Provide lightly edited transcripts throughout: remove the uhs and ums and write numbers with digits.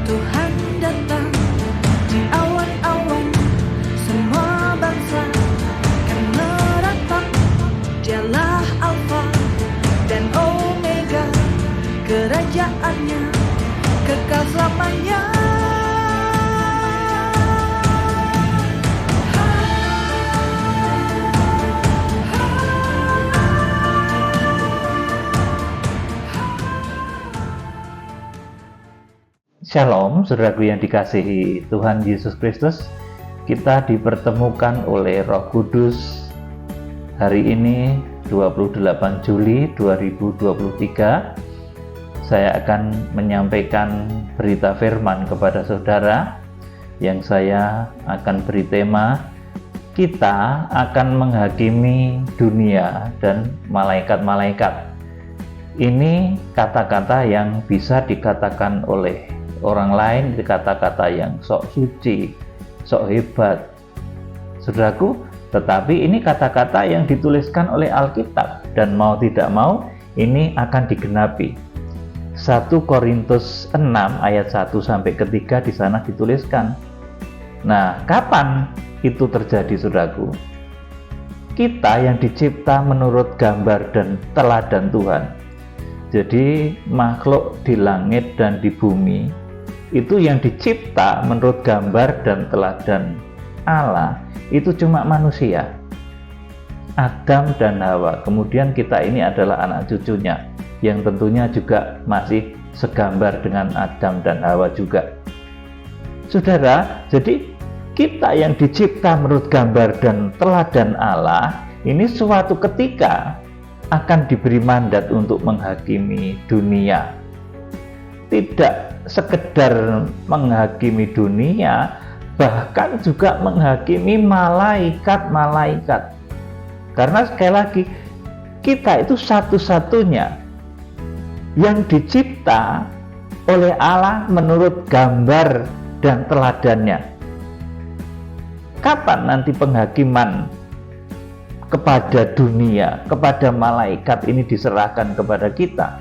Tuhan datang di awan-awan, semua bangsa akan meratap. Dialah Alfa dan Omega, kerajaannya kekal selamanya. Shalom, saudaraku yang dikasihi Tuhan Yesus Kristus. Kita dipertemukan oleh Roh Kudus hari ini 28 Juli 2023. Saya akan menyampaikan berita firman kepada saudara yang saya akan beri tema, kita akan menghakimi dunia dan malaikat-malaikat. Ini kata-kata yang bisa dikatakan oleh orang lain, kata-kata yang sok suci, sok hebat, saudaraku, tetapi ini kata-kata yang dituliskan oleh Alkitab dan mau tidak mau ini akan digenapi. 1 Korintus 6 ayat 1 sampai 3 di sana dituliskan. Nah, kapan itu terjadi, saudaraku? Kita yang dicipta menurut gambar dan teladan Tuhan. Jadi makhluk di langit dan di bumi itu yang dicipta menurut gambar dan teladan Allah itu cuma manusia, Adam dan Hawa. Kemudian kita ini adalah anak cucunya yang tentunya juga masih segambar dengan Adam dan Hawa juga. Saudara, jadi kita yang dicipta menurut gambar dan teladan Allah ini suatu ketika akan diberi mandat untuk menghakimi dunia. Tidak sekedar menghakimi dunia, bahkan juga menghakimi malaikat-malaikat. Karena sekali lagi, kita itu satu-satunya yang dicipta oleh Allah menurut gambar dan teladannya. Kapan nanti penghakiman kepada dunia, kepada malaikat ini diserahkan kepada kita?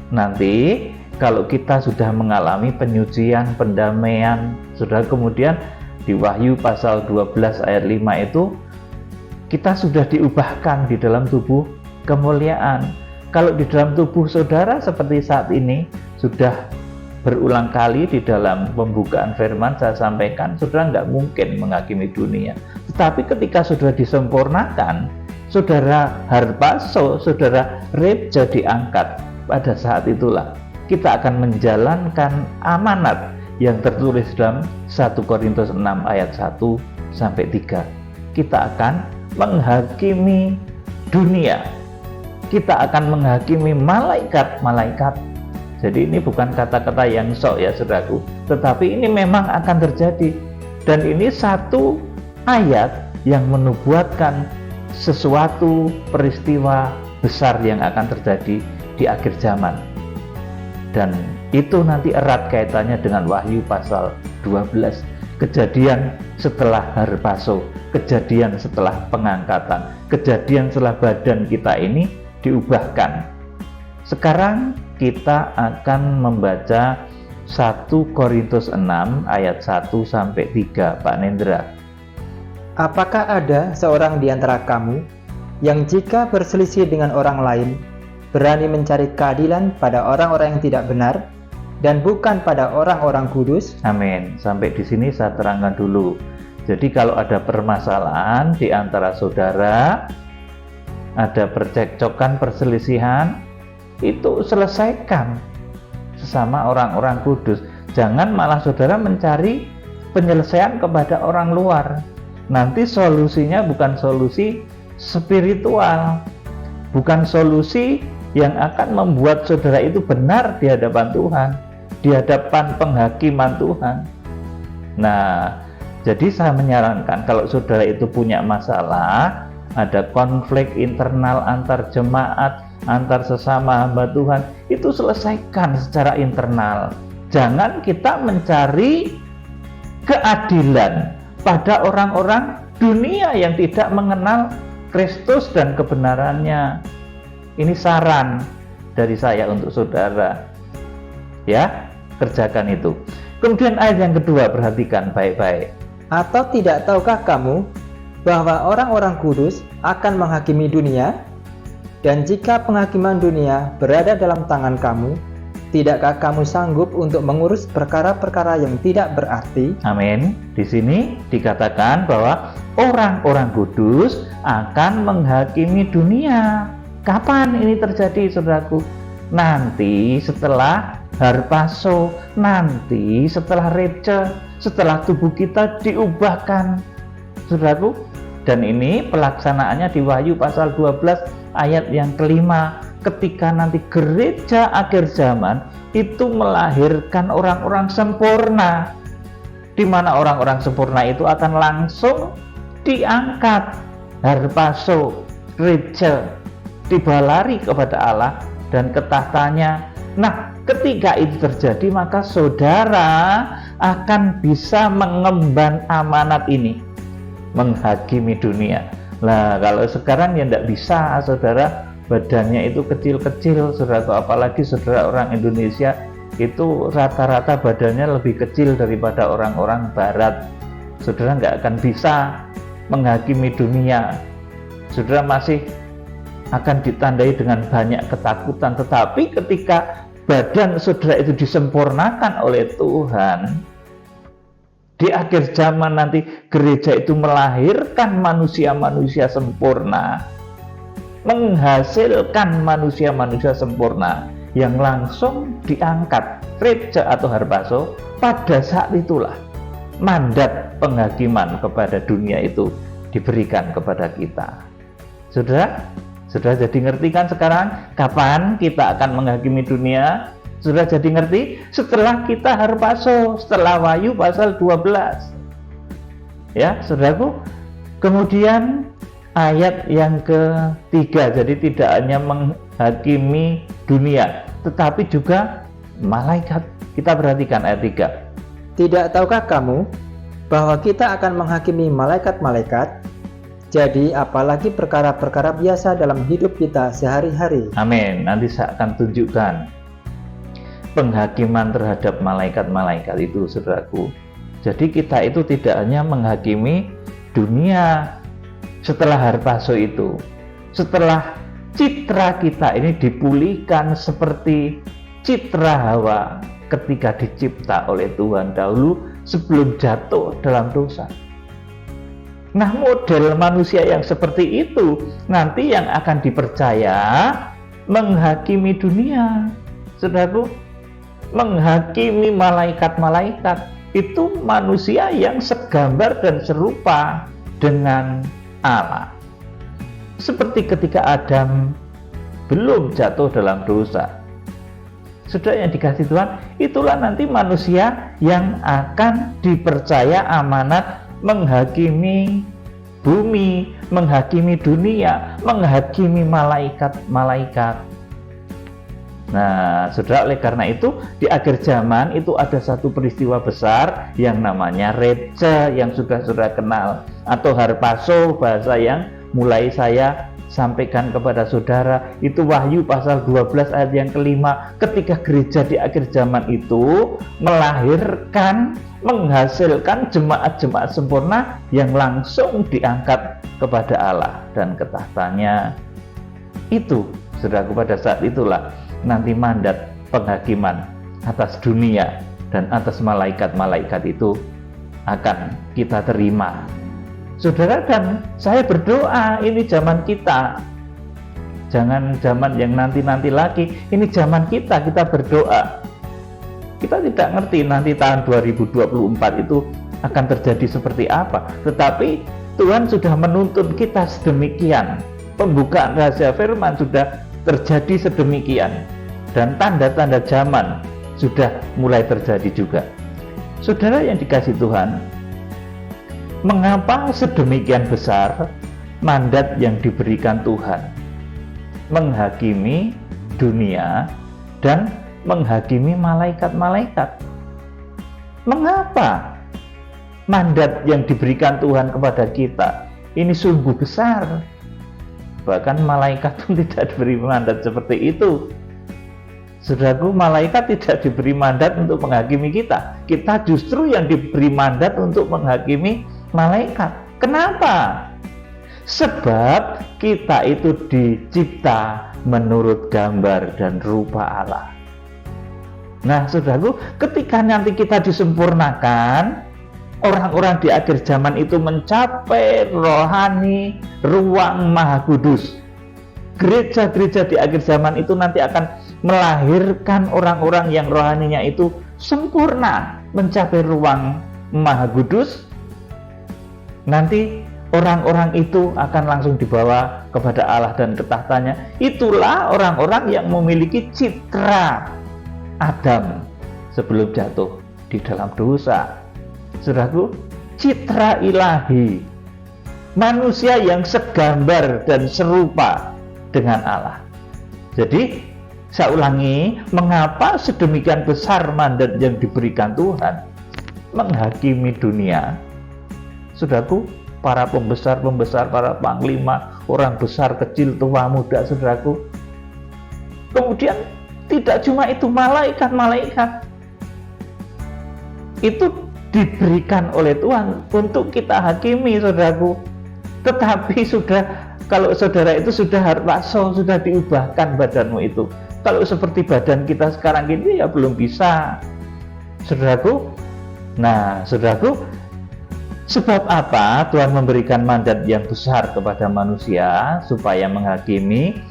Nanti kalau kita sudah mengalami penyucian, pendamaian, sudah kemudian di Wahyu pasal 12 ayat 5 itu kita sudah diubahkan di dalam tubuh kemuliaan. Kalau di dalam tubuh saudara seperti saat ini, sudah berulang kali di dalam pembukaan firman saya sampaikan, saudara nggak mungkin menghakimi dunia. Tetapi ketika sudah disempurnakan, saudara harpaso, saudara reja diangkat, pada saat itulah kita akan menjalankan amanat yang tertulis dalam 1 Korintus 6 ayat 1 sampai 3. Kita akan menghakimi dunia. Kita akan menghakimi malaikat-malaikat. Jadi ini bukan kata-kata yang sok ya saudaraku, tetapi ini memang akan terjadi. Dan ini satu ayat yang menubuatkan sesuatu peristiwa besar yang akan terjadi di akhir zaman. Dan itu nanti erat kaitannya dengan Wahyu pasal 12, kejadian setelah harpaso, kejadian setelah pengangkatan, kejadian setelah badan kita ini diubahkan. Sekarang kita akan membaca 1 Korintus 6 ayat 1 sampai 3, Pak Nendra. Apakah ada seorang di antara kamu yang jika berselisih dengan orang lain berani mencari keadilan pada orang-orang yang tidak benar dan bukan pada orang-orang kudus? Amin. Sampai di sini saya terangkan dulu. Jadi kalau ada permasalahan di antara saudara, ada percekcokan, perselisihan, itu selesaikan sesama orang-orang kudus. Jangan malah saudara mencari penyelesaian kepada orang luar. Nanti solusinya bukan solusi spiritual, bukan solusi yang akan membuat saudara itu benar di hadapan Tuhan, di hadapan penghakiman Tuhan. Nah, jadi saya menyarankan kalau saudara itu punya masalah, ada konflik internal antar jemaat, antar sesama hamba Tuhan, itu selesaikan secara internal. Jangan kita mencari keadilan pada orang-orang dunia yang tidak mengenal Kristus dan kebenarannya. Ini saran dari saya untuk saudara. Ya, kerjakan itu. Kemudian ayat yang kedua, perhatikan baik-baik. Atau tidak tahukah kamu bahwa orang-orang kudus akan menghakimi dunia? Dan jika penghakiman dunia berada dalam tangan kamu, tidakkah kamu sanggup untuk mengurus perkara-perkara yang tidak berarti? Amin. Di sini dikatakan bahwa orang-orang kudus akan menghakimi dunia. Kapan ini terjadi, saudaraku? Nanti setelah Harpaso, nanti setelah Reca, setelah tubuh kita diubahkan, saudaraku. Dan ini pelaksanaannya di Wahyu pasal 12 ayat yang kelima, ketika nanti gereja akhir zaman itu melahirkan orang-orang sempurna, di mana orang-orang sempurna itu akan langsung diangkat, Harpaso, Reca, dibalari kepada Allah dan ke tahtanya. Nah, ketika itu terjadi, maka saudara akan bisa mengemban amanat ini, menghakimi dunia. Nah, kalau sekarang ya tidak bisa, saudara, badannya itu kecil-kecil, saudara, apalagi saudara orang Indonesia itu rata-rata badannya lebih kecil daripada orang-orang Barat. Saudara nggak akan bisa menghakimi dunia. Saudara masih akan ditandai dengan banyak ketakutan. Tetapi ketika badan saudara itu disempurnakan oleh Tuhan, di akhir zaman nanti gereja itu melahirkan manusia-manusia sempurna, menghasilkan manusia-manusia sempurna yang langsung diangkat, Reca atau Harpaso. Pada saat itulah mandat penghakiman kepada dunia itu diberikan kepada kita. Saudara jadi ngerti kan sekarang kapan kita akan menghakimi dunia? Sudah jadi ngerti? Setelah kita Harpaso, setelah Wahyu pasal 12. Ya, saudaraku. Kemudian ayat yang ketiga, jadi tidak hanya menghakimi dunia, tetapi juga malaikat. Kita perhatikan ayat 3. Tidak tahukah kamu bahwa kita akan menghakimi malaikat-malaikat? Jadi apalagi perkara-perkara biasa dalam hidup kita sehari-hari. Amin. Nanti saya akan tunjukkan penghakiman terhadap malaikat-malaikat itu, saudaraku. Jadi kita itu tidak hanya menghakimi dunia setelah Harpaso itu, setelah citra kita ini dipulihkan seperti citra Hawa ketika dicipta oleh Tuhan dahulu sebelum jatuh dalam dosa. Nah, model manusia yang seperti itu nanti yang akan dipercaya menghakimi dunia, saudaraku. Menghakimi malaikat-malaikat itu manusia yang segambar dan serupa dengan Allah, seperti ketika Adam belum jatuh dalam dosa. Saudara yang dikasihi Tuhan, itulah nanti manusia yang akan dipercaya amanat menghakimi bumi, menghakimi dunia, menghakimi malaikat-malaikat. Nah, saudara, oleh karena itu di akhir zaman itu ada satu peristiwa besar yang namanya Reca yang sudah saudara kenal, atau Harpaso bahasa yang mulai saya sampaikan kepada saudara. Itu Wahyu pasal 12 ayat yang kelima, ketika gereja di akhir zaman itu melahirkan, menghasilkan jemaat-jemaat sempurna yang langsung diangkat kepada Allah dan ke tahtanya. Itu, saudaraku, pada saat itulah nanti mandat penghakiman atas dunia dan atas malaikat-malaikat itu akan kita terima. Saudara, dan saya berdoa ini zaman kita, jangan zaman yang nanti-nanti lagi, ini zaman kita berdoa. Kita tidak ngerti nanti tahun 2024 itu akan terjadi seperti apa, tetapi Tuhan sudah menuntun kita sedemikian, pembukaan rahasia firman sudah terjadi sedemikian, dan tanda-tanda zaman sudah mulai terjadi juga. Saudara yang dikasihi Tuhan, mengapa sedemikian besar mandat yang diberikan Tuhan menghakimi dunia dan menghakimi malaikat-malaikat? Mengapa mandat yang diberikan Tuhan kepada kita ini sungguh besar? Bahkan malaikat pun tidak diberi mandat seperti itu. Saudaraku, malaikat tidak diberi mandat untuk menghakimi kita. Kita justru yang diberi mandat untuk menghakimi malaikat. Kenapa? Sebab kita itu dicipta menurut gambar dan rupa Allah. Nah, saudaraku, ketika nanti kita disempurnakan, orang-orang di akhir zaman itu mencapai rohani ruang maha kudus. Gereja-gereja di akhir zaman itu nanti akan melahirkan orang-orang yang rohaninya itu sempurna, mencapai ruang maha kudus. Nanti orang-orang itu akan langsung dibawa kepada Allah dan ke tahtanya. Itulah orang-orang yang memiliki citra Adam sebelum jatuh di dalam dosa. Saudaraku, citra ilahi, manusia yang segambar dan serupa dengan Allah. Jadi, saya ulangi, mengapa sedemikian besar mandat yang diberikan Tuhan menghakimi dunia? Saudaraku, para pembesar-pembesar, para panglima, orang besar, kecil, tua, muda, saudaraku. Kemudian tidak cuma itu, malaikat-malaikat itu diberikan oleh Tuhan untuk kita hakimi, saudaraku. Tetapi kalau saudara itu sudah harpaso, sudah diubahkan badanmu itu. Kalau seperti badan kita sekarang ini ya belum bisa, saudaraku. Nah, saudaraku, sebab apa Tuhan memberikan mandat yang besar kepada manusia supaya menghakimi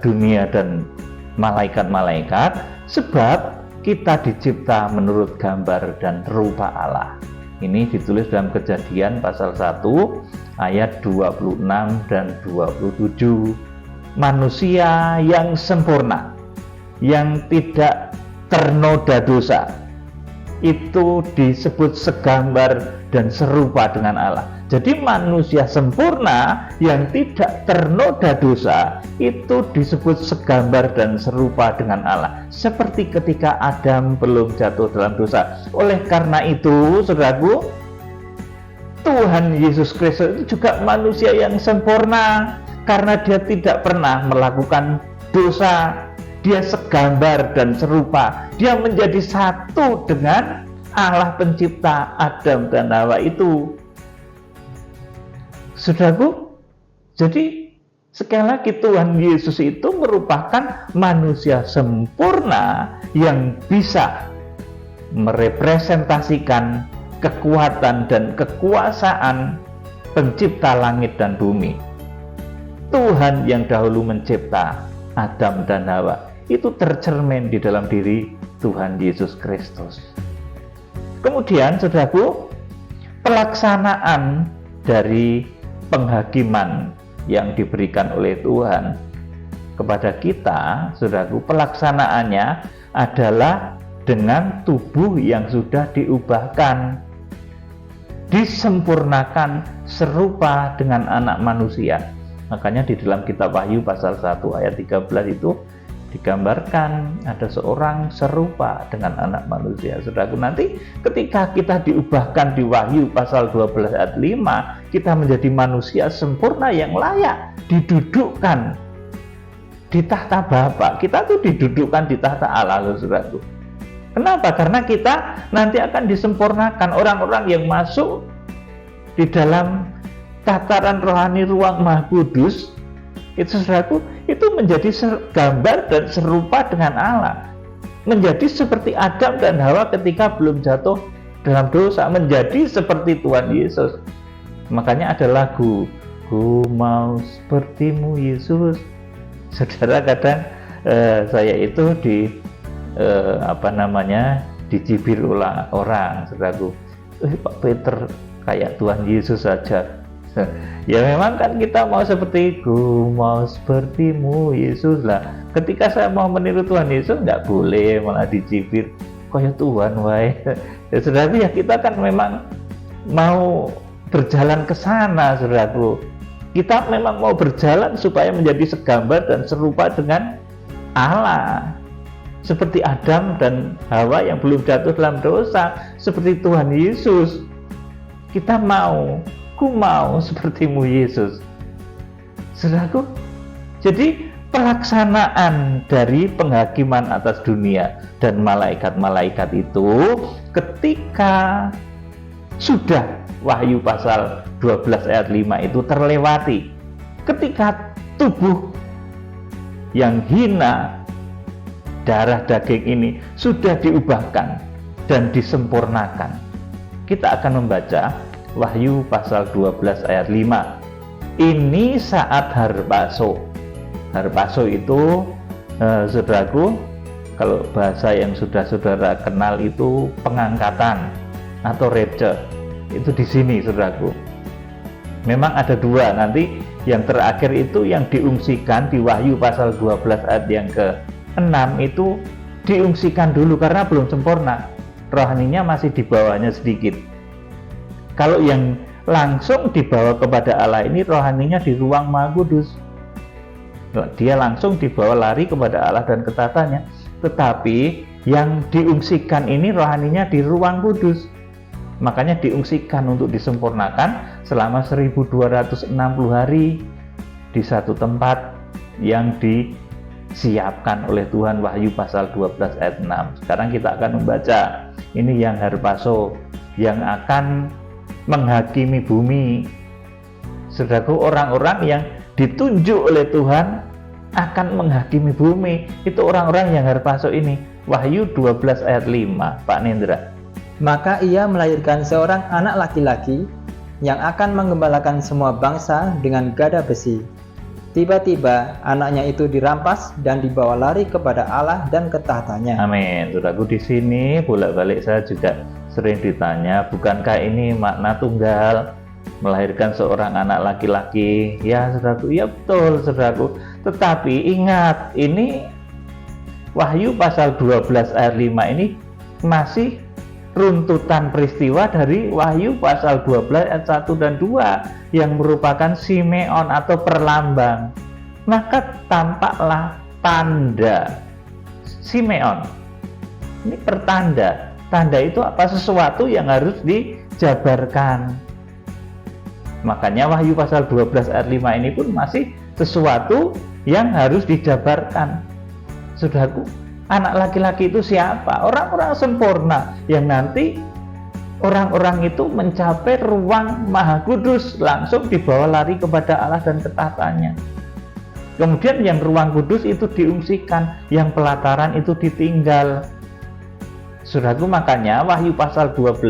dunia dan malaikat-malaikat? Sebab kita dicipta menurut gambar dan rupa Allah. Ini ditulis dalam Kejadian pasal 1 ayat 26 dan 27. Manusia yang sempurna, yang tidak ternoda dosa, itu disebut segambar dan serupa dengan Allah. Jadi manusia sempurna yang tidak ternoda dosa itu disebut segambar dan serupa dengan Allah, seperti ketika Adam belum jatuh dalam dosa. Oleh karena itu, saudaraku, Tuhan Yesus Kristus itu juga manusia yang sempurna karena dia tidak pernah melakukan dosa. Dia segambar dan serupa. Dia menjadi satu dengan Allah pencipta Adam dan Hawa itu. Saudaraku, jadi sekali lagi Tuhan Yesus itu merupakan manusia sempurna yang bisa merepresentasikan kekuatan dan kekuasaan pencipta langit dan bumi. Tuhan yang dahulu mencipta Adam dan Hawa itu tercermin di dalam diri Tuhan Yesus Kristus. Kemudian, saudaraku, pelaksanaan dari penghakiman yang diberikan oleh Tuhan kepada kita, saudaraku, pelaksanaannya adalah dengan tubuh yang sudah diubahkan, disempurnakan serupa dengan anak manusia. Makanya di dalam kitab Wahyu pasal 1 ayat 13 itu digambarkan ada seorang serupa dengan anak manusia. Saudaraku, nanti ketika kita diubahkan di Wahyu pasal 12 ayat 5, kita menjadi manusia sempurna yang layak didudukkan di tahta Bapa. Kita tuh didudukkan di tahta Allah, saudaraku. Kenapa? Karena kita nanti akan disempurnakan. Orang-orang yang masuk di dalam tataran rohani ruang Maha Kudus itu, saudaraku, itu menjadi gambar dan serupa dengan Allah, menjadi seperti Adam dan Hawa ketika belum jatuh dalam dosa, menjadi seperti Tuhan Yesus. Makanya ada lagu, "Ku mau sepertimu Yesus." Saudara, kadang saya itu dicibir orang, saudaraku, Pak Peter kayak Tuhan Yesus saja. Ya memang kan kita mau seperti ku mau sepertimu Yesus lah. Ketika saya mau meniru Tuhan Yesus nggak boleh, malah dicibir kayak Tuhan wae. Ya saudaraku, ya kita kan memang mau berjalan ke sana, saudaraku. Kita memang mau berjalan supaya menjadi segambar dan serupa dengan Allah, seperti Adam dan Hawa yang belum jatuh dalam dosa, seperti Tuhan Yesus. Kita mau, ku mau sepertimu Yesus. Saudaraku, jadi pelaksanaan dari penghakiman atas dunia dan malaikat-malaikat itu ketika sudah Wahyu pasal 12 ayat 5 itu terlewati, ketika tubuh yang hina darah daging ini sudah diubahkan dan disempurnakan. Kita akan membaca Wahyu pasal 12 ayat 5. Ini saat harpaso. Harpaso itu saudaraku, kalau bahasa yang sudah saudara kenal itu pengangkatan atau rapture. Itu di sini saudaraku. Memang ada dua, nanti yang terakhir itu yang diungsikan di Wahyu pasal 12 ayat yang ke-6 itu diungsikan dulu karena belum sempurna. Rohaninya masih di bawahnya sedikit. Kalau yang langsung dibawa kepada Allah ini rohaninya di ruang Maha Kudus. Dia langsung dibawa lari kepada Allah dan ketatannya. Tetapi yang diungsikan ini rohaninya di ruang kudus. Makanya diungsikan untuk disempurnakan selama 1260 hari di satu tempat yang disiapkan oleh Tuhan. Wahyu pasal 12 ayat 6. Sekarang kita akan membaca ini yang harpaso, yang akan menghakimi bumi. Saudaraku, orang-orang yang ditunjuk oleh Tuhan akan menghakimi bumi, itu orang-orang yang harpaso ini. Wahyu 12 ayat 5, Pak Nendra. Maka ia melahirkan seorang anak laki-laki yang akan menggembalakan semua bangsa dengan gada besi. Tiba-tiba anaknya itu dirampas dan dibawa lari kepada Allah dan ketahatannya. Amin. Saudaraku, di sini bolak-balik saya juga sering ditanya, bukankah ini makna tunggal, melahirkan seorang anak laki-laki? Ya saudaraku, ya betul saudaraku. Tetapi ingat, ini Wahyu pasal 12 ayat 5 ini masih runtutan peristiwa dari Wahyu pasal 12 ayat 1 dan 2 yang merupakan Simeon atau perlambang. Maka tampaklah tanda Simeon. Ini pertanda. Tanda itu apa? Sesuatu yang harus dijabarkan. Makanya Wahyu pasal 12 ayat 5 ini pun masih sesuatu yang harus dijabarkan. Saudaraku, anak laki-laki itu siapa? Orang-orang sempurna yang nanti orang-orang itu mencapai ruang Maha Kudus, langsung dibawa lari kepada Allah dan ketahatannya. Kemudian yang ruang kudus itu diungsikan, yang pelataran itu ditinggal. Saudaraku, makanya Wahyu pasal 12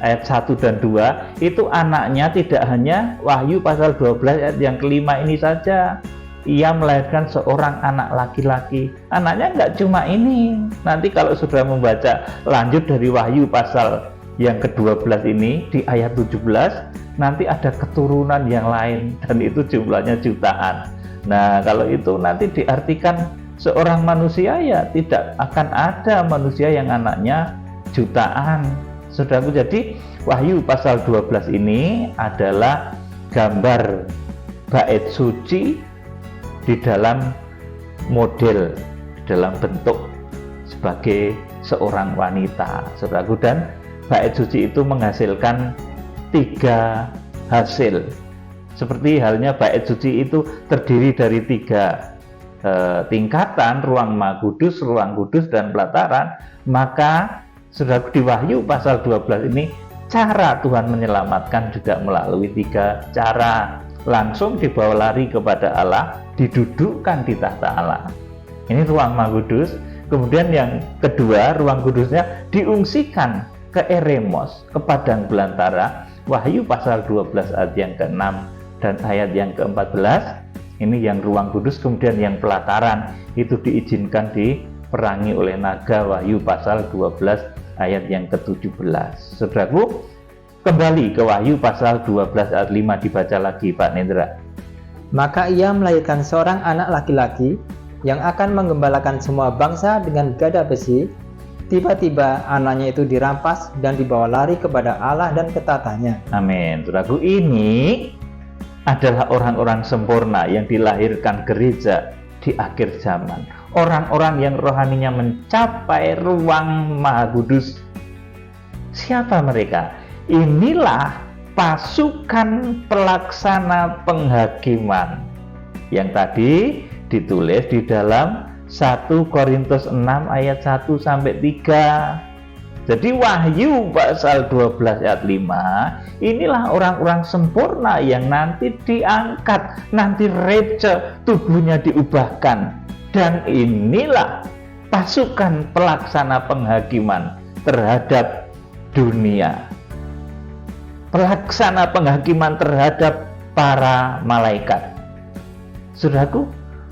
ayat 1 dan 2 itu anaknya tidak hanya Wahyu pasal 12 ayat yang kelima ini saja. Ia melahirkan seorang anak laki-laki. Anaknya enggak cuma ini. Nanti kalau sudah membaca lanjut dari Wahyu pasal yang ke-12 ini di ayat 17, nanti ada keturunan yang lain dan itu jumlahnya jutaan. Nah, kalau itu nanti diartikan seorang manusia, ya tidak akan ada manusia yang anaknya jutaan. Saudaraku, jadi Wahyu pasal 12 ini adalah gambar bait suci di dalam model, dalam bentuk sebagai seorang wanita, saudaraku. Dan bait suci itu menghasilkan 3 hasil. Seperti halnya bait suci itu terdiri dari 3 tingkatan, ruang Maha Kudus, ruang kudus, dan pelataran. Maka saudaraku, di Wahyu pasal 12 ini cara Tuhan menyelamatkan juga melalui 3 cara. Langsung dibawa lari kepada Allah, didudukkan di tahta Allah. Ini ruang Maha Kudus. Kemudian yang kedua, ruang kudusnya diungsikan ke Eremos, ke padang belantara. Wahyu pasal 12 ayat yang ke-6 dan ayat yang ke-14. Ini yang ruang kudus. Kemudian yang pelataran itu diizinkan diperangi oleh naga. Wahyu pasal 12 ayat yang ke-17. Saudaraku, kembali ke Wahyu pasal 12 ayat 5, dibaca lagi Pak Nendra. Maka ia melahirkan seorang anak laki-laki yang akan menggembalakan semua bangsa dengan gada besi. Tiba-tiba anaknya itu dirampas dan dibawa lari kepada Allah dan ketahatannya. Amin. Saudaraku, ini adalah orang-orang sempurna yang dilahirkan gereja di akhir zaman. Orang-orang yang rohaninya mencapai ruang Maha Kudus. Siapa mereka? Inilah pasukan pelaksana penghakiman yang tadi ditulis di dalam 1 Korintus 6 ayat 1 sampai 3. Jadi Wahyu pasal 12 ayat 5, inilah orang-orang sempurna yang nanti diangkat, nanti Reca, tubuhnya diubahkan. Dan inilah pasukan pelaksana penghakiman terhadap dunia. Pelaksana penghakiman terhadap para malaikat. Saudaraku,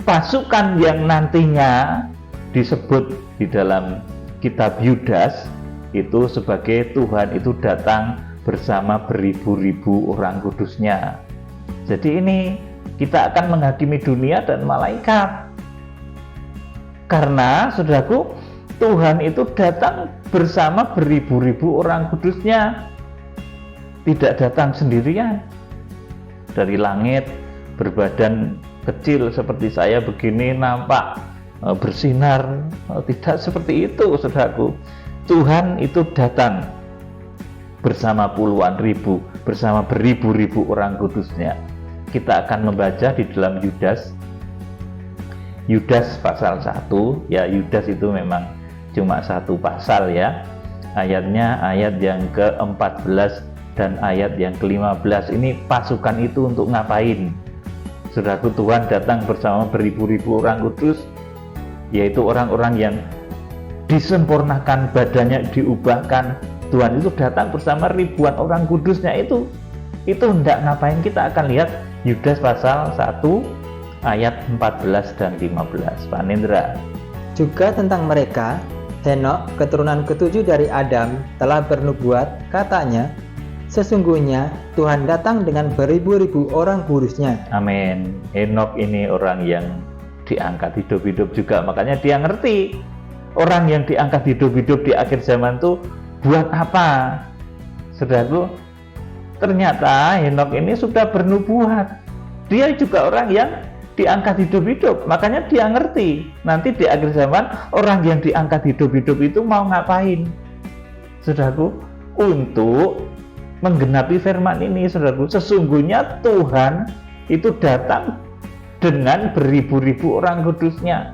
pasukan yang nantinya disebut di dalam kitab Yudas itu sebagai Tuhan itu datang bersama beribu-ribu orang kudusnya. Jadi ini kita akan menghakimi dunia dan malaikat. Karena saudaraku, Tuhan itu datang bersama beribu-ribu orang kudusnya. Tidak datang sendirian dari langit berbadan kecil seperti saya begini nampak bersinar. Tidak seperti itu, saudaraku. Tuhan itu datang bersama puluhan ribu, bersama beribu-ribu orang kudusnya. Kita akan membaca di dalam Yudas pasal 1, ya. Yudas itu memang cuma satu pasal, ya. Ayatnya ayat yang ke-14 dan ayat yang ke-15. Ini pasukan itu untuk ngapain? Saudaraku, Tuhan datang bersama beribu-ribu orang kudus, yaitu orang-orang yang disempurnakan, badannya diubahkan. Tuhan itu datang bersama ribuan orang kudusnya itu hendak ngapain? Kita akan lihat Yudas pasal 1 ayat 14 dan 15. Pak Nindra. Juga tentang mereka, Henok, keturunan ketujuh dari Adam, telah bernubuat, katanya, sesungguhnya Tuhan datang dengan beribu-ribu orang kudusnya. Amin. Henok ini orang yang diangkat hidup-hidup juga, makanya dia ngerti orang yang diangkat hidup-hidup di akhir zaman itu buat apa. Saudaraku, ternyata Henok ini sudah bernubuat. Dia juga orang yang diangkat hidup-hidup, makanya dia ngerti nanti di akhir zaman orang yang diangkat hidup-hidup itu mau ngapain. Saudaraku, untuk menggenapi firman ini, saudaraku, sesungguhnya Tuhan itu datang dengan beribu-ribu orang kudusnya.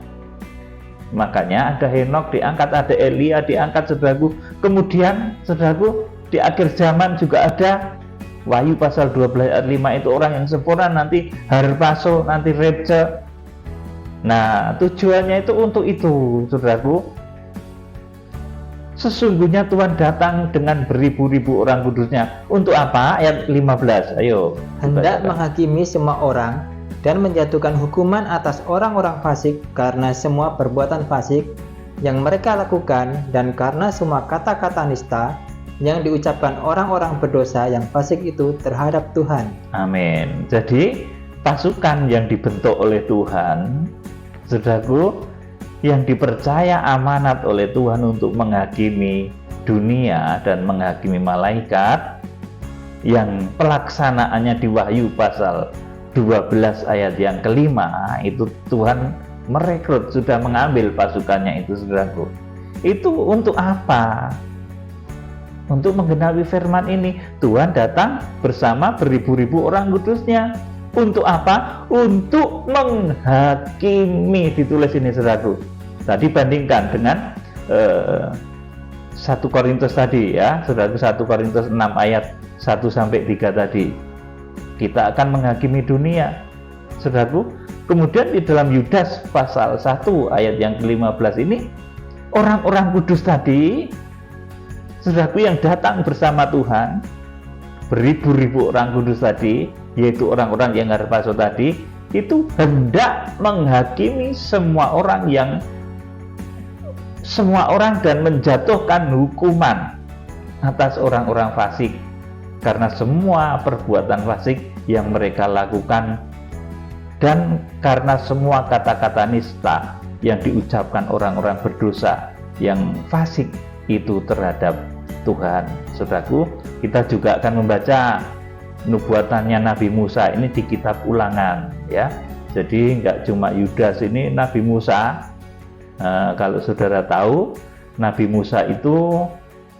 Makanya ada Henok diangkat, ada Elia diangkat, saudaraku. Kemudian, saudaraku, di akhir zaman juga ada Wahyu pasal 12 ayat 5, itu orang yang sempurna, nanti Harpaso, nanti Reca. Nah, tujuannya itu untuk itu, saudaraku. Sesungguhnya Tuhan datang dengan beribu-ribu orang kudusnya. Untuk apa? Ayat 15. Ayo. Hendak menghakimi semua orang dan menjatuhkan hukuman atas orang-orang fasik karena semua perbuatan fasik yang mereka lakukan dan karena semua kata-kata nista yang diucapkan orang-orang berdosa yang fasik itu terhadap Tuhan. Amin. Jadi pasukan yang dibentuk oleh Tuhan, saudaraku, yang dipercaya amanat oleh Tuhan untuk menghakimi dunia dan menghakimi malaikat, yang pelaksanaannya di Wahyu pasal 12 ayat yang kelima, itu Tuhan merekrut, sudah mengambil pasukannya itu, saudaraku. Itu untuk apa? Untuk menggenapi firman ini, Tuhan datang bersama beribu-ribu orang kudusnya. Untuk apa? Untuk menghakimi, ditulis ini, saudaraku. Tadi bandingkan dengan 1 Korintus tadi, ya, saudaraku, 1 Korintus 6 ayat 1 sampai 3 tadi. Kita akan menghakimi dunia, saudaraku. Kemudian di dalam Yudas pasal 1 ayat yang ke-15 ini, orang-orang kudus tadi, saudaraku, yang datang bersama Tuhan, beribu-ribu orang kudus tadi, yaitu orang-orang yang Harpaso tadi, itu hendak menghakimi semua orang dan menjatuhkan hukuman atas orang-orang fasik karena semua perbuatan fasik yang mereka lakukan dan karena semua kata-kata nista yang diucapkan orang-orang berdosa yang fasik itu terhadap Tuhan. Saudaraku, kita juga akan membaca nubuatannya Nabi Musa ini di kitab Ulangan, ya. Jadi nggak cuma Yudas, ini Nabi Musa. Kalau saudara tahu, Nabi Musa itu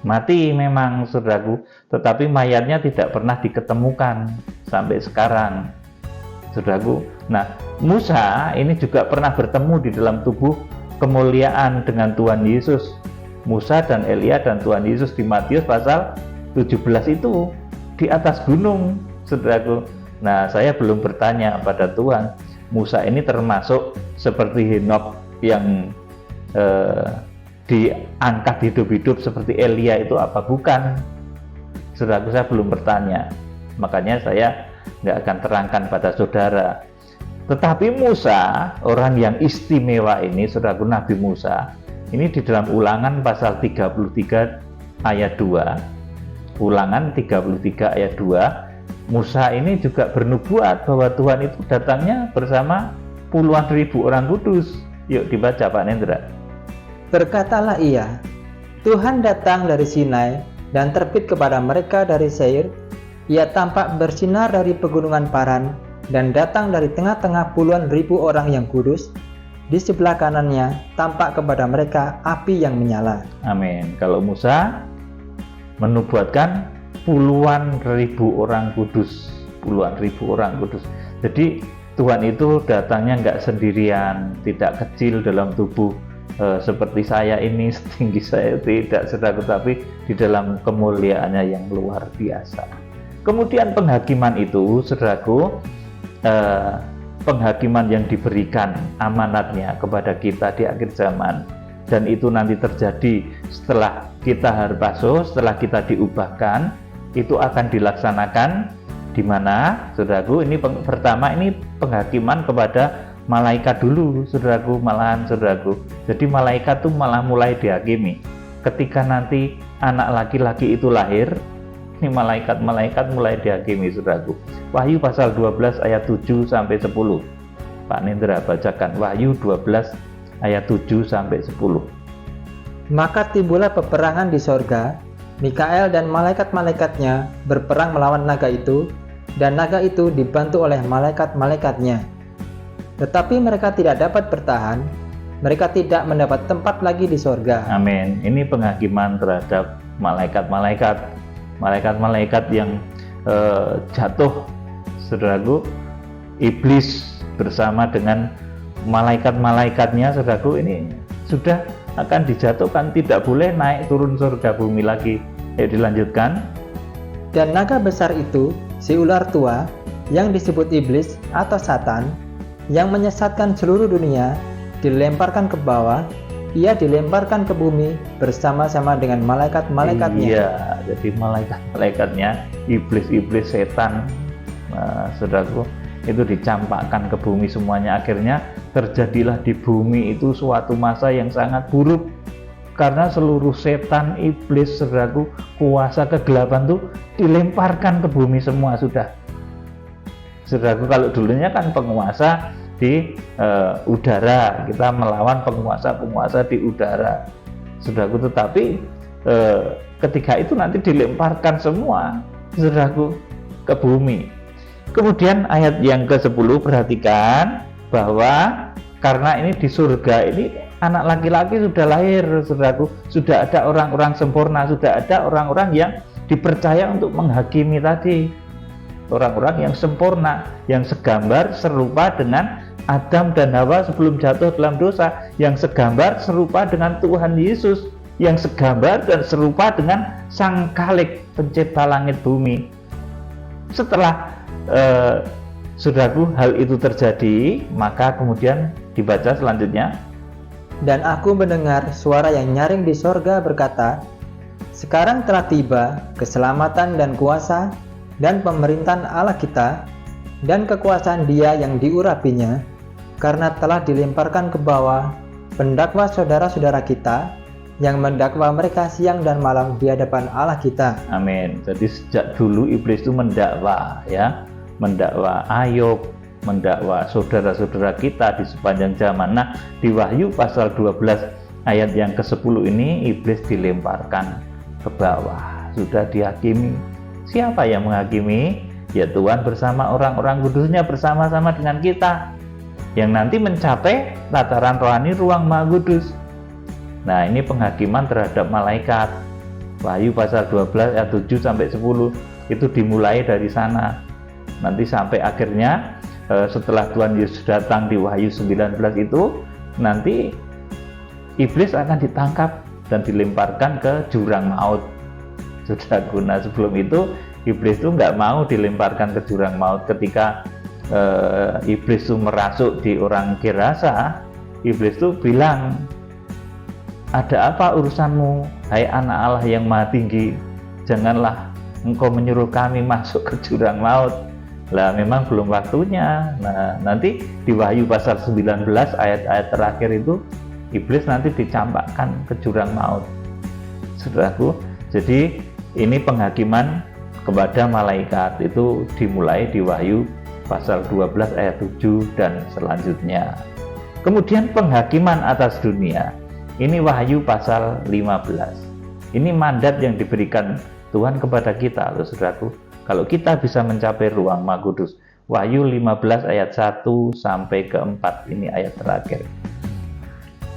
mati memang, saudaraku, tetapi mayatnya tidak pernah diketemukan sampai sekarang. Saudaraku. Nah, Musa ini juga pernah bertemu di dalam tubuh kemuliaan dengan Tuhan Yesus. Musa dan Elia dan Tuhan Yesus di Matius pasal 17 itu di atas gunung, saudaraku. Nah, saya belum bertanya pada Tuhan, Musa ini termasuk seperti Henokh yang diangkat hidup-hidup seperti Elia itu apa bukan? Saudaraku, saya belum bertanya. Makanya saya nggak akan terangkan pada saudara. Tetapi Musa, orang yang istimewa ini, saudaraku, Nabi Musa, ini di dalam Ulangan pasal 33 ayat 2. Ulangan 33 ayat 2, Musa ini juga bernubuat bahwa Tuhan itu datangnya bersama puluhan ribu orang kudus. Yuk dibaca Pak Nendra. Berkatalah ia, Tuhan datang dari Sinai dan terbit kepada mereka dari Seir. Ia tampak bersinar dari pegunungan Paran dan datang dari tengah-tengah puluhan ribu orang yang kudus. Di sebelah kanannya tampak kepada mereka api yang menyala. Amin. Kalau Musa menubuatkan puluhan ribu orang kudus, puluhan ribu orang kudus. Jadi Tuhan itu datangnya nggak sendirian, tidak kecil dalam tubuh seperti saya ini, setinggi saya tidak, saudara, tetapi di dalam kemuliaannya yang luar biasa. Kemudian penghakiman itu, saudaraku, penghakiman yang diberikan amanatnya kepada kita di akhir zaman, dan itu nanti terjadi setelah kita harpaso, setelah kita diubahkan, itu akan dilaksanakan di mana, saudaraku? Ini pertama ini penghakiman kepada malaikat dulu, saudaraku, malahan, saudaraku. Jadi malaikat tuh malah mulai dihakimi. Ketika nanti anak laki-laki itu lahir, ini malaikat-malaikat mulai dihakimi, saudaraku. Wahyu pasal 12 ayat 7 sampai 10. Pak Nendra bacakan Wahyu 12 ayat 7 sampai 10. Maka timbullah peperangan di sorga. Mikael dan malaikat-malaikatnya berperang melawan naga itu, dan naga itu dibantu oleh malaikat-malaikatnya. Tetapi mereka tidak dapat bertahan, mereka tidak mendapat tempat lagi di sorga. Amin. Ini penghakiman terhadap malaikat-malaikat, malaikat-malaikat yang jatuh, saudaraku. Iblis bersama dengan malaikat-malaikatnya, saudaraku, ini sudah akan dijatuhkan, tidak boleh naik turun surga bumi lagi. Ayo dilanjutkan. Dan naga besar itu, si ular tua, yang disebut iblis atau Satan, yang menyesatkan seluruh dunia, dilemparkan ke bawah. Ia dilemparkan ke bumi bersama-sama dengan malaikat-malaikatnya. Iya, jadi malaikat-malaikatnya, iblis-iblis setan, saudaraku, itu dicampakkan ke bumi semuanya. Akhirnya terjadilah di bumi itu suatu masa yang sangat buruk, karena seluruh setan, iblis, saudaraku, kuasa kegelapan itu dilemparkan ke bumi semua sudah. Saudaraku, kalau dulunya kan penguasa di udara, kita melawan penguasa-penguasa di udara, saudaraku, tetapi ketika itu nanti dilemparkan semua, saudaraku, ke bumi. Kemudian ayat yang ke-10, perhatikan bahwa karena ini di surga ini anak laki-laki sudah lahir, saudaraku, sudah ada orang-orang sempurna, sudah ada orang-orang yang dipercaya untuk menghakimi tadi, orang-orang yang sempurna, yang segambar serupa dengan Adam dan Hawa sebelum jatuh dalam dosa, yang segambar serupa dengan Tuhan Yesus, yang segambar dan serupa dengan Sang Khalik, pencipta langit bumi. Setelah saudaraku, hal itu terjadi, maka kemudian dibaca selanjutnya. Dan aku mendengar suara yang nyaring di sorga berkata, sekarang telah tiba keselamatan dan kuasa dan pemerintahan Allah kita dan kekuasaan Dia yang diurapinya, karena telah dilemparkan ke bawah pendakwa saudara-saudara kita yang mendakwa mereka siang dan malam di hadapan Allah kita. Amin. Jadi sejak dulu iblis itu mendakwa, ya, mendakwa Ayub, mendakwa saudara-saudara kita di sepanjang zaman. Nah, di Wahyu pasal 12 ayat yang ke-10 ini iblis dilemparkan ke bawah, sudah dihakimi. Siapa yang menghakimi? Ya Tuhan bersama orang-orang kudusnya, bersama-sama dengan kita, yang nanti mencapai tataran rohani ruang Maha Kudus. Nah, ini penghakiman terhadap malaikat. Wahyu pasal 12 ayat 7 sampai 10 itu dimulai dari sana. Nanti sampai akhirnya setelah Tuhan Yesus datang di Wahyu 19 itu, nanti iblis akan ditangkap dan dilemparkan ke jurang maut. Saudaraku, nah sebelum itu iblis itu nggak mau dilemparkan ke jurang maut. Ketika iblis itu merasuk di orang Gerasa, iblis itu bilang, ada apa urusanmu, hai anak Allah yang maha tinggi? Janganlah engkau menyuruh kami masuk ke jurang maut. Lah memang belum waktunya. Nah nanti di Wahyu pasal 19 ayat-ayat terakhir itu iblis nanti dicampakkan ke jurang maut. Saudaraku, jadi ini penghakiman kepada malaikat itu dimulai di Wahyu pasal 12 ayat 7 dan selanjutnya. Kemudian penghakiman atas dunia, ini Wahyu pasal 15. Ini mandat yang diberikan Tuhan kepada kita loh saudaraku. Kalau kita bisa mencapai ruang Maha Kudus, Wahyu 15 ayat 1 sampai ke 4, ini ayat terakhir.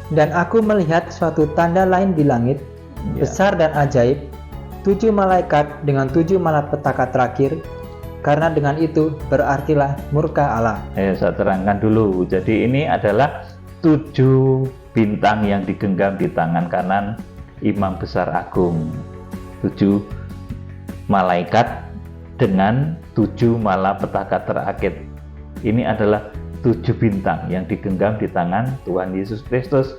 Dan aku melihat suatu tanda lain di langit, besar dan ajaib, 7 malaikat dengan 7 malapetaka terakhir, karena dengan itu berartilah murka Allah. Saya terangkan dulu. Jadi ini adalah 7 bintang yang digenggam di tangan kanan Imam Besar Agung. 7 malaikat dengan 7 malapetaka terakhir. Ini adalah 7 bintang yang digenggam di tangan Tuhan Yesus Kristus.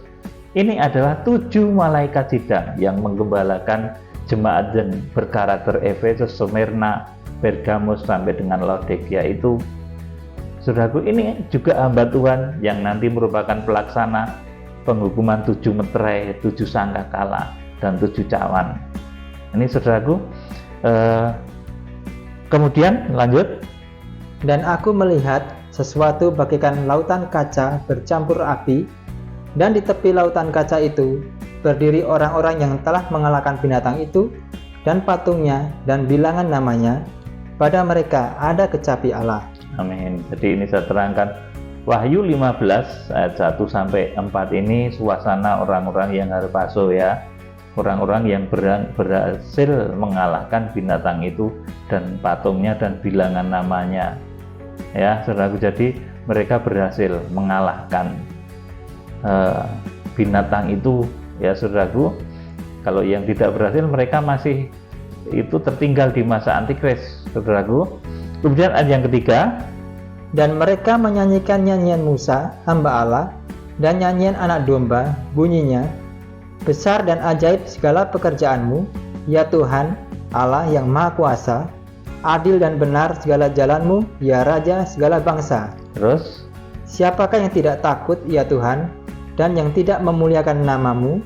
Ini adalah 7 malaikat sidang yang menggembalakan jemaat yang berkarakter Efesus, Smyrna, Pergamus sampai dengan Laodikia itu. Saudaraku, ini juga hamba Tuhan yang nanti merupakan pelaksana penghukuman 7 meterai, 7 sangkakala, dan 7 cawan. Ini saudaraku. Kemudian lanjut. Dan aku melihat sesuatu bagaikan lautan kaca bercampur api, dan di tepi lautan kaca itu berdiri orang-orang yang telah mengalahkan binatang itu dan patungnya dan bilangan namanya. Pada mereka ada kecapi Allah. Amin. Jadi ini saya terangkan Wahyu 15 ayat 1 sampai 4 ini suasana orang-orang yang harpaso ya. Orang-orang yang berhasil mengalahkan binatang itu dan patungnya dan bilangan namanya. Ya, saudaraku, jadi mereka berhasil mengalahkan binatang itu ya saudaraku. Kalau yang tidak berhasil, mereka masih itu tertinggal di masa antikris, saudaraku. Kemudian ayat yang ketiga, dan mereka menyanyikan nyanyian Musa hamba Allah dan nyanyian anak domba, bunyinya, besar dan ajaib segala pekerjaanmu, ya Tuhan Allah yang maha kuasa, adil dan benar segala jalanmu, ya Raja segala bangsa. Terus, siapakah yang tidak takut, ya Tuhan, dan yang tidak memuliakan namamu?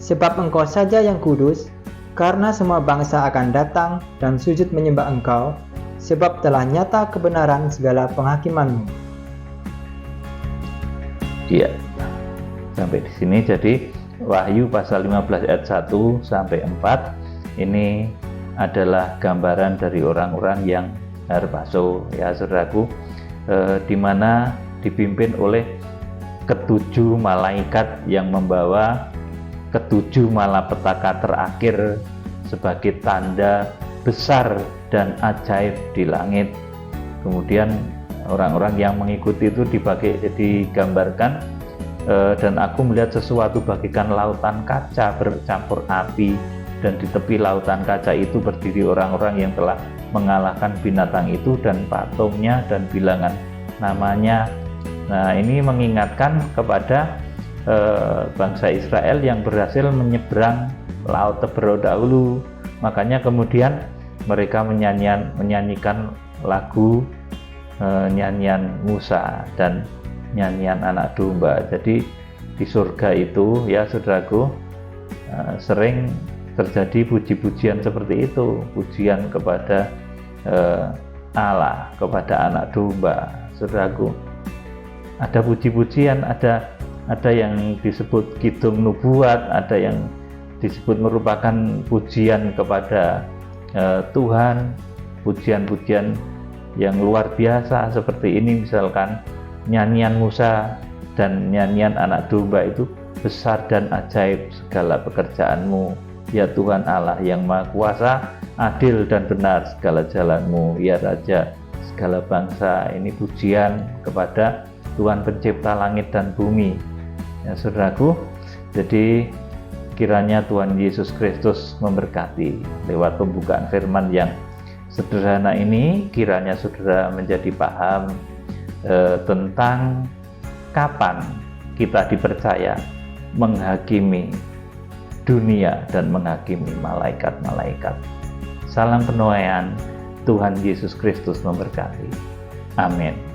Sebab Engkau saja yang kudus, karena semua bangsa akan datang dan sujud menyembah Engkau, sebab telah nyata kebenaran segala penghakimanmu. Iya, sampai di sini. Jadi Wahyu pasal 15 ayat 1 sampai 4 ini adalah gambaran dari orang-orang yang harpaso ya saudaraku, di mana dipimpin oleh ketujuh malaikat yang membawa ketujuh malapetaka terakhir sebagai tanda besar dan ajaib di langit. Kemudian orang-orang yang mengikuti itu digambarkan, dan aku melihat sesuatu bagaikan lautan kaca bercampur api, dan di tepi lautan kaca itu berdiri orang-orang yang telah mengalahkan binatang itu dan patungnya dan bilangan namanya. Nah, ini mengingatkan kepada bangsa Israel yang berhasil menyeberang laut Teberau dahulu. Makanya kemudian mereka menyanyikan lagu nyanyian Musa dan nyanyian anak domba. Jadi di surga itu ya saudaraku, sering terjadi puji-pujian seperti itu, pujian kepada Allah, kepada anak domba. Saudaraku, ada puji-pujian, ada yang disebut kidung nubuat, ada yang disebut merupakan pujian kepada Tuhan, pujian-pujian yang luar biasa seperti ini. Misalkan nyanyian Musa dan nyanyian anak domba itu, besar dan ajaib segala pekerjaanmu, ya Tuhan Allah yang maha kuasa, adil dan benar segala jalanmu, ya Raja segala bangsa. Ini pujian kepada Tuhan pencipta langit dan bumi. Ya, saudaraku, jadi kiranya Tuhan Yesus Kristus memberkati lewat pembukaan firman yang sederhana ini. Kiranya saudara menjadi paham tentang kapan kita dipercaya menghakimi dunia dan menghakimi malaikat-malaikat. Salam penuaian, Tuhan Yesus Kristus memberkati. Amin.